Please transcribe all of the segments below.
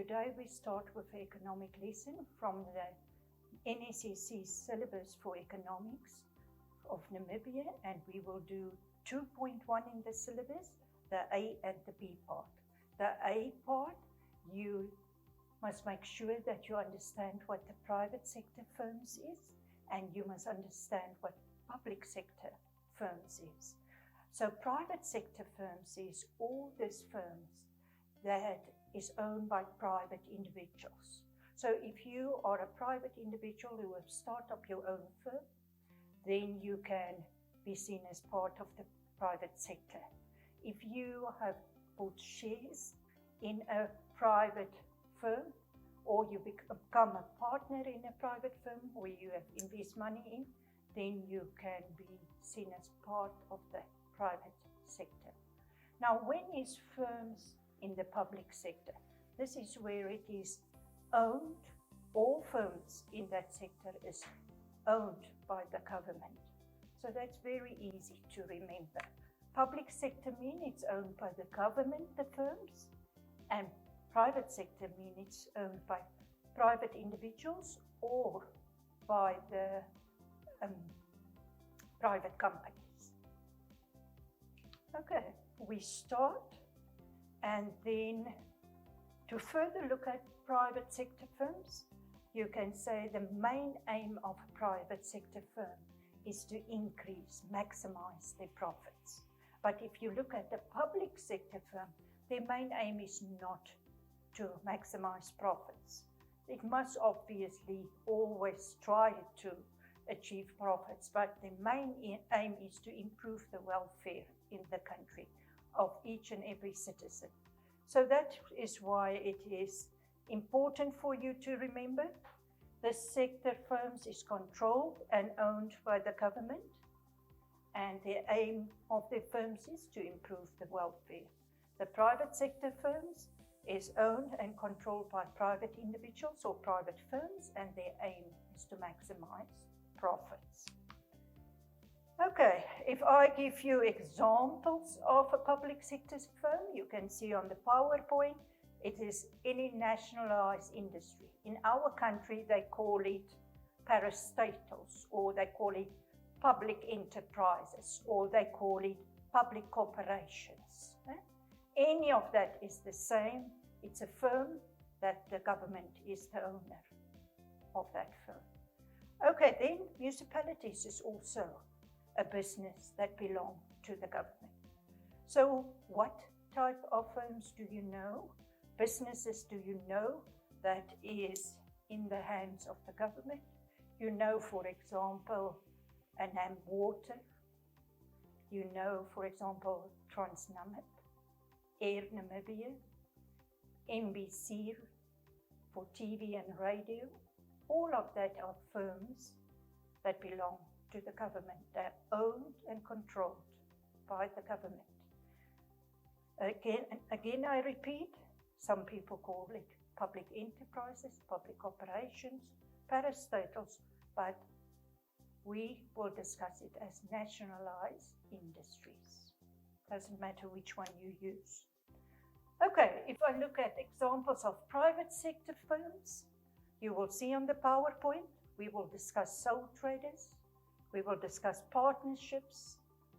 today we start with the economic lesson from the NSSC Syllabus for Economics of Namibia, and we will do 2.1 in the syllabus, the A and the B part. The A part, you must make sure that you understand what the private sector firms is, and you must understand what public sector firms is. So private sector firms is all these firms that is owned by private individuals. So if you are a private individual who have started up your own firm, then you can be seen as part of the private sector. If you have bought shares in a private firm, or you become a partner in a private firm where you have invest money in, then you can be seen as part of the private sector. Now, when is firms in the public sector? This is where it is owned. All firms in that sector is owned by the government. So that's very easy to remember. Public sector means it's owned by the government, the firms, and private sector means it's owned by private individuals or by the private companies. Okay, we start, and then to further look at private sector firms, you can say the main aim of a private sector firm is to increase, maximize their profits. But if you look at the public sector firm, their main aim is not to maximize profits. It must obviously always try to achieve profits, but the main aim is to improve the welfare in the country of each and every citizen. So that is why it is important for you to remember the sector firms is controlled and owned by the government, and the aim of the firms is to improve the welfare. The private sector firms is owned and controlled by private individuals or private firms, and their aim is to maximize profits. Okay, if I give you examples of a public sector firm, you can see on the PowerPoint, it is any nationalized industry. In our country, they call it parastatals, or they call it public enterprises, or they call it public corporations. Any of that is the same. It's a firm that the government is the owner of that firm. Okay, then municipalities is also a business that belong to the government. So what type of firms do you know? Businesses do you know that is in the hands of the government? You know, for example, Nam Water. You know, for example, Transnamib, Air Namibia, MBC for TV and radio. All of that are firms that belong to the government. They're owned and controlled by the government. Again, I repeat, some people call it public enterprises, public corporations, parastatals, but we will discuss it as nationalized industries. Doesn't matter which one you use. Okay, if I look at examples of private sector firms, you will see on the PowerPoint, we will discuss sole traders, we will discuss partnerships,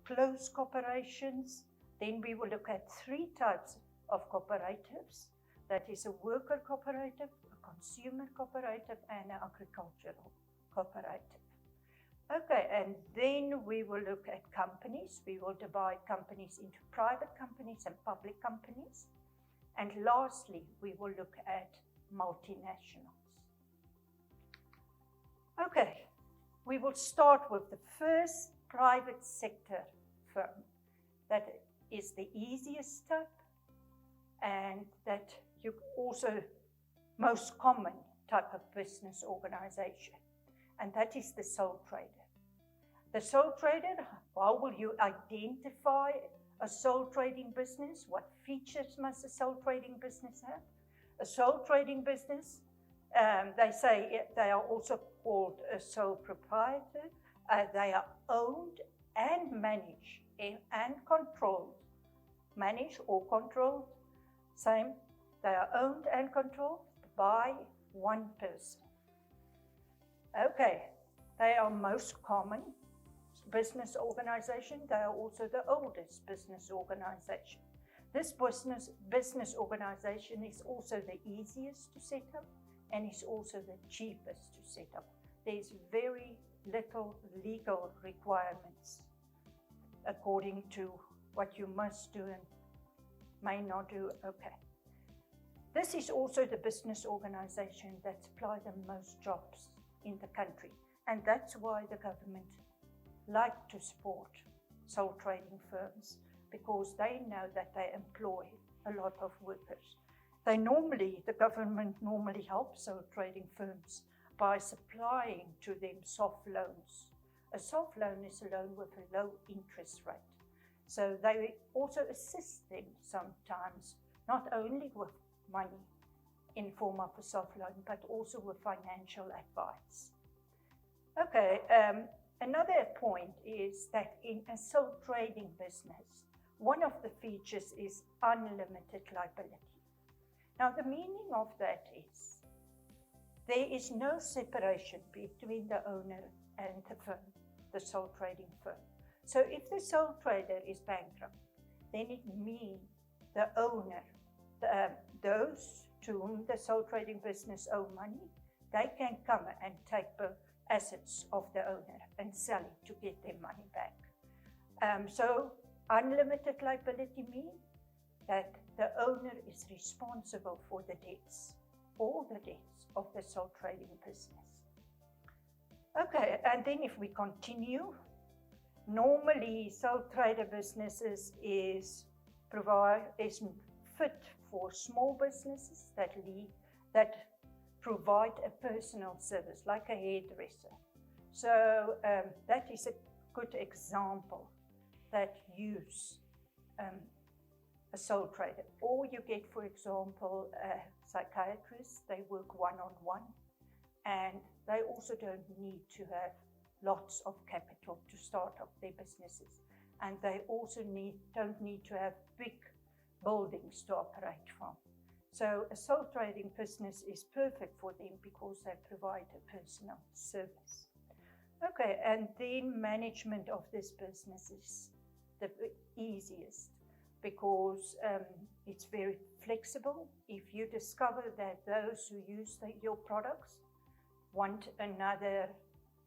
close corporations, then we will look at 3 types of cooperatives. That is a worker cooperative, a consumer cooperative, and an agricultural cooperative. Okay, and then we will look at companies. We will divide companies into private companies and public companies. And lastly, we will look at multinationals. Okay, we will start with the first private sector firm. That is the easiest type, and that you also most common type of business organization, and that is the sole trader. The sole trader, how will you identify a sole trading business? What features must a sole trading business have? A sole trading business, they say they are also called a sole proprietor. They are owned and managed and controlled, managed or controlled, same, They are owned and controlled by one person. Okay, they are most common business organization. They are also the oldest business organization. This business organization is also the easiest to set up and is also the cheapest to set up. There's very little legal requirements according to what you must do and may not do. Okay. This is also the business organization that supply the most jobs in the country. And that's why the government like to support sole trading firms, because they know that they employ a lot of workers. The government normally helps sole trading firms by supplying to them soft loans. A soft loan is a loan with a low interest rate. So they also assist them sometimes, not only with money in form of a soft loan, but also with financial advice. Okay, another point is that in a sole trading business, one of the features is unlimited liability. Now, the meaning of that is there is no separation between the owner and the firm, the sole trading firm. So if the sole trader is bankrupt, then it means the owner, those to whom the sole trading business owe money, they can come and take the assets of the owner and sell it to get their money back. So unlimited liability means that the owner is responsible for the debts, all the debts of the sole trading business. Okay, and then if we continue, normally sole trader businesses is fit for small businesses that provide a personal service, like a hairdresser. So that is a good example that use a sole trader. Or you get, for example, a psychiatrist. They work one-on-one, and they also don't need to have lots of capital to start up their businesses. And they also don't need to have big buildings to operate from. So a sole trading business is perfect for them because they provide a personal service. Okay, and then management of this business is the easiest because it's very flexible. If you discover that those who use your products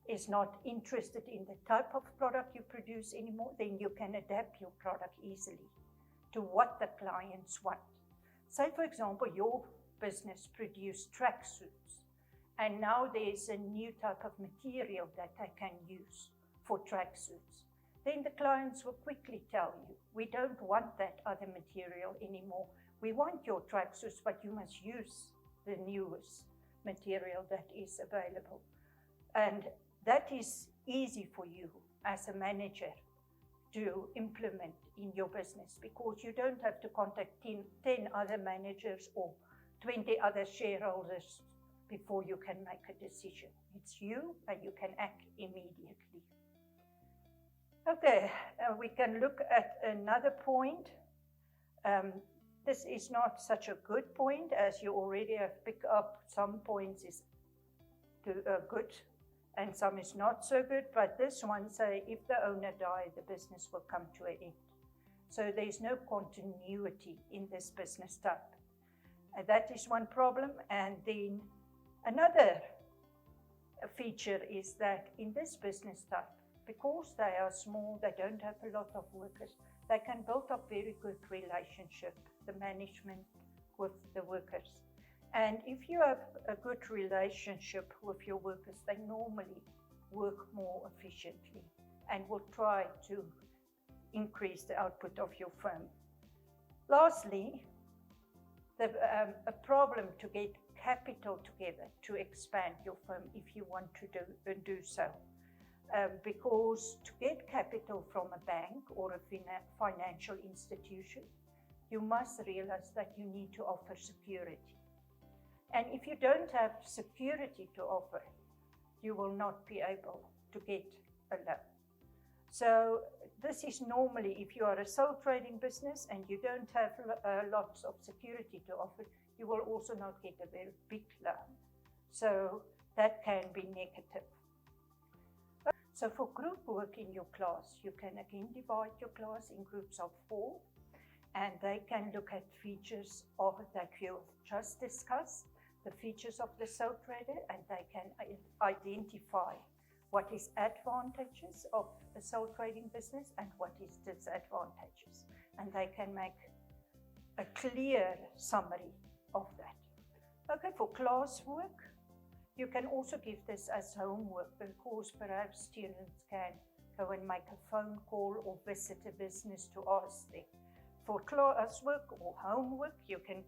is not interested in the type of product you produce anymore, then you can adapt your product easily to what the clients want. Say, for example, your business produced tracksuits, and now there's a new type of material that they can use for tracksuits. Then the clients will quickly tell you, we don't want that other material anymore. We want your tracksuits, but you must use the newest material that is available. And that is easy for you as a manager to implement in your business because you don't have to contact 10 other managers or 20 other shareholders before you can make a decision. It's you and you can act immediately. Okay, we can look at another point. This is not such a good point, as you already have picked up. Some points is good and some is not so good, but this one say if the owner dies, the business will come to an end. So there's no continuity in this business type. That is one problem. And then another feature is that in this business type, because they are small, they don't have a lot of workers, they can build up very good relationship, the management with the workers. And if you have a good relationship with your workers, they normally work more efficiently and will try to increase the output of your firm. Lastly, a problem to get capital together to expand your firm if you want to do so. Because to get capital from a bank or a financial institution, you must realize that you need to offer security. And if you don't have security to offer, you will not be able to get a loan. So this is normally, if you are a sole trading business and you don't have lots of security to offer, you will also not get a very big loan. So that can be negative. So for group work in your class, you can again divide your class in groups of 4, and they can look at features of that you just discussed, the features of the sole trader, and they can identify what is advantages of a sole trading business and what is disadvantages. And they can make a clear summary of that. Okay, for classwork, you can also give this as homework, because perhaps students can go and make a phone call or visit a business to ask them. For classwork or homework, you can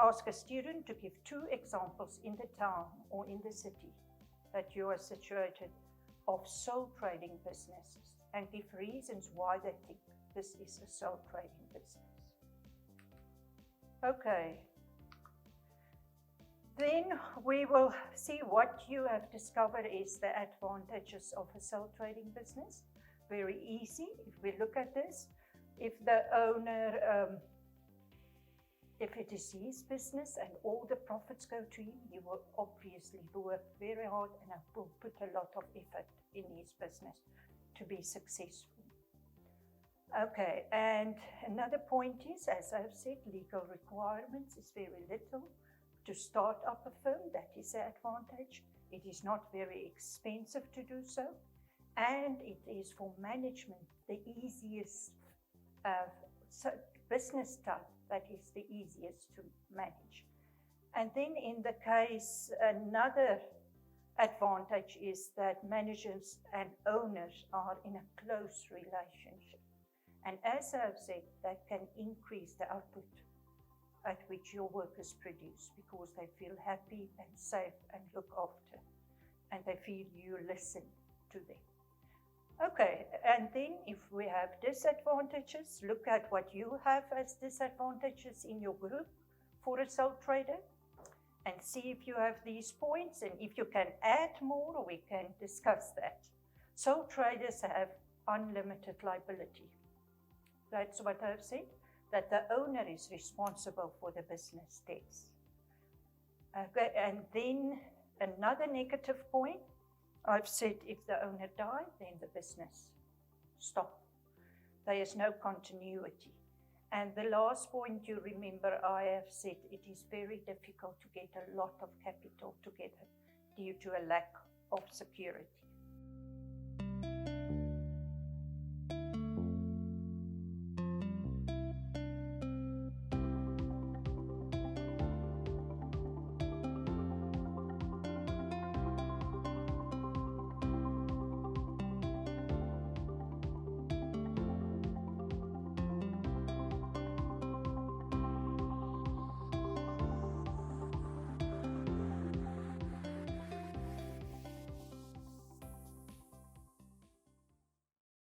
ask a student to give 2 examples in the town or in the city that you are situated of sole trading businesses, and give reasons why they think this is a sole trading business. Okay. Then we will see what you have discovered is the advantages of a sole trading business. Very easy. If we look at this, if the owner, if it is his business and all the profits go to him, he will obviously work very hard and will put a lot of effort in his business to be successful. Okay, and another point is, as I've said, legal requirements is very little. To start up a firm, that is the advantage. It is not very expensive to do so, and it is for management the easiest business type that is the easiest to manage. And then in the case, another advantage is that managers and owners are in a close relationship. And as I've said, that can increase the output at which your workers produce, because they feel happy and safe and look after, and they feel you listen to them. Okay, and then if we have disadvantages, look at what you have as disadvantages in your group for a sole trader, and see if you have these points, and if you can add more, we can discuss that. Sole traders have unlimited liability. That's what I've said, that the owner is responsible for the business debts. Okay, and then another negative point, I've said if the owner died, then the business stops. There is no continuity. And the last point you remember, I have said it is very difficult to get a lot of capital together due to a lack of security.